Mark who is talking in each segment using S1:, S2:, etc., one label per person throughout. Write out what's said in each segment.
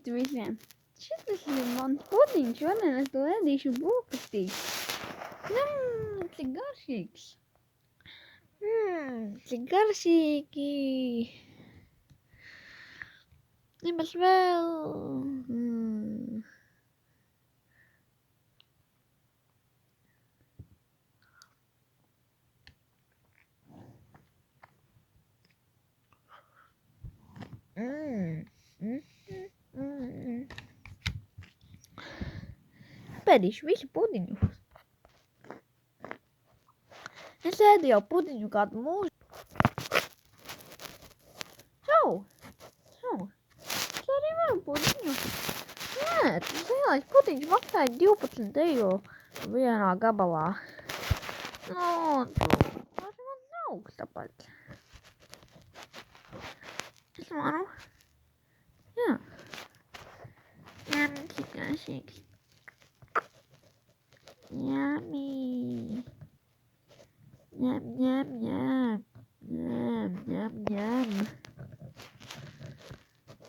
S1: Sveicināti visiem! Šitas ir mans pudiņš, šodien es to ēdīšu brokastīs. Cik garšīgs! Cik garšīgi! Ņemas vēl! Pēdīšu visu pudiņu. Es ēdu jau pudiņu kādu mūžu. Čau! Es arī varu pudiņu. Nē, tas lielais pudiņš maksāja 12 eiro vienā gabalā. Tas man nav, tāpēc. Es varu. Jā. Cik garšīgs. Yummy. Ņem.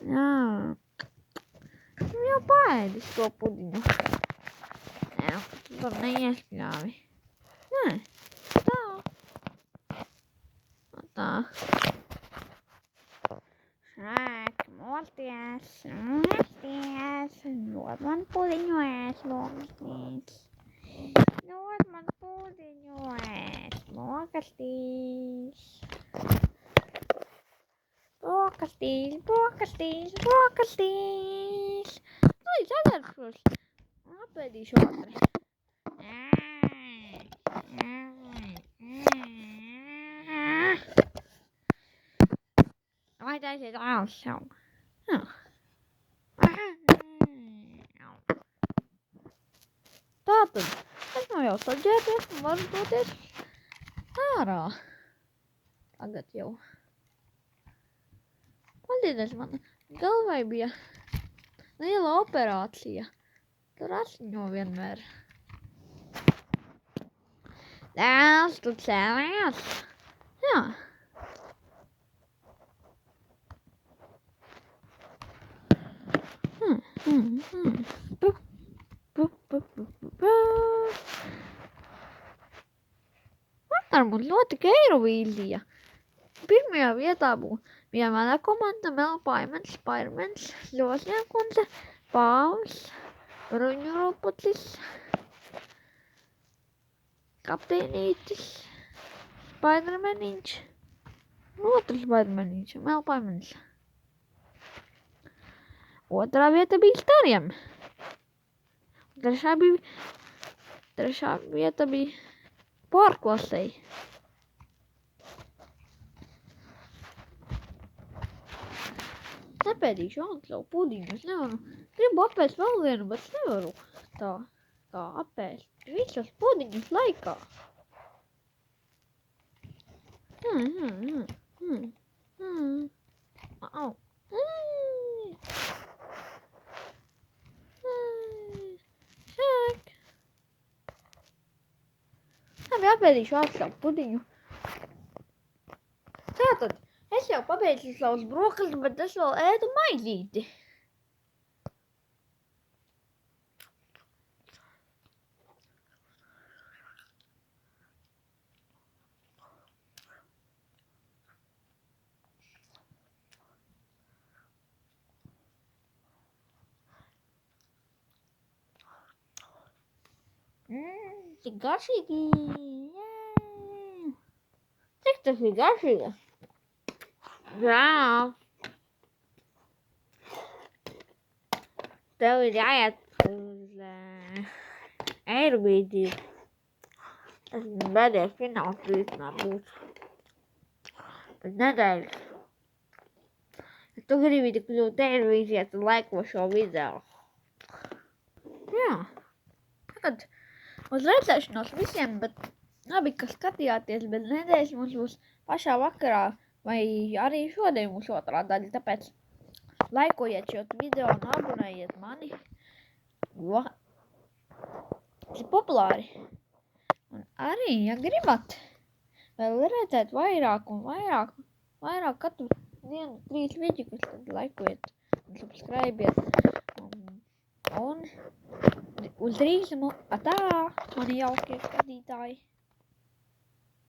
S1: Jā. Jau paēdis to pudiņu. Jā, tu to neiespļāvi. Nē, tā. Šrek, mosties. Dod man pudiņu ēst, lokastīs. Dod man pudiņu ēst, lokastīs. Brokastīs. Līdz atērpšos. Apēdīšu ātri. Vai taisiet āls jau? Jā. Tātad, esmu jau saģērbies un varu doties ārā. Tagad jau. Paldies, man galvai bija liela operācija. Tur asiņo vienmēr. Dēls, tu cēlies? Jā. Vakar mums notika Eirovīzija. Pirmajā vietā bija mana komanda Melpaimens, Spairmens, Ļosniekundze, Pāvs, Bruņuropucis, Kapteinītis, Spaidermeniņš, otrs Spaidermeniņš, Melpaimens. Otrā vieta bija Stariem. Trešā vieta bija Pārklasei. Nepēdīšu savu pudiņu, es nevaru. Gribu apēst vēl vienu, bet nevaru tā apēst. Visas pudiņas laikā. Au. Šek. Labi, apēdīšu savu pudiņu. Tātad, es jau pabeidzu savus brokastis, bet es vēl ēdu maizīti. Cik garšīgi. Cik tas ir garšīgi? Jā. Tev ir jāiet uz Eirovīziju. Tas ir bēdējais fināls rītnā būs. Pēc nedēļas. Ja tu gribi kļūt Eirovīzijā, tad laiko šo video. Jā. Tagad uz redzēšanos visiem, bet labi, ka skatījāties, bet nedēļas mums būs pašā vakarā vai arī šodien būs otrā daļa, tāpēc laikojiet šo video un abonējiet mani, jo tas ir populāri. Un arī, ja gribat vēl redzēt vairāk katru dienu 3 vidīgus, tad laikojiet un subscribiet. Ultrismo, atā, mani jaukie skatītāji!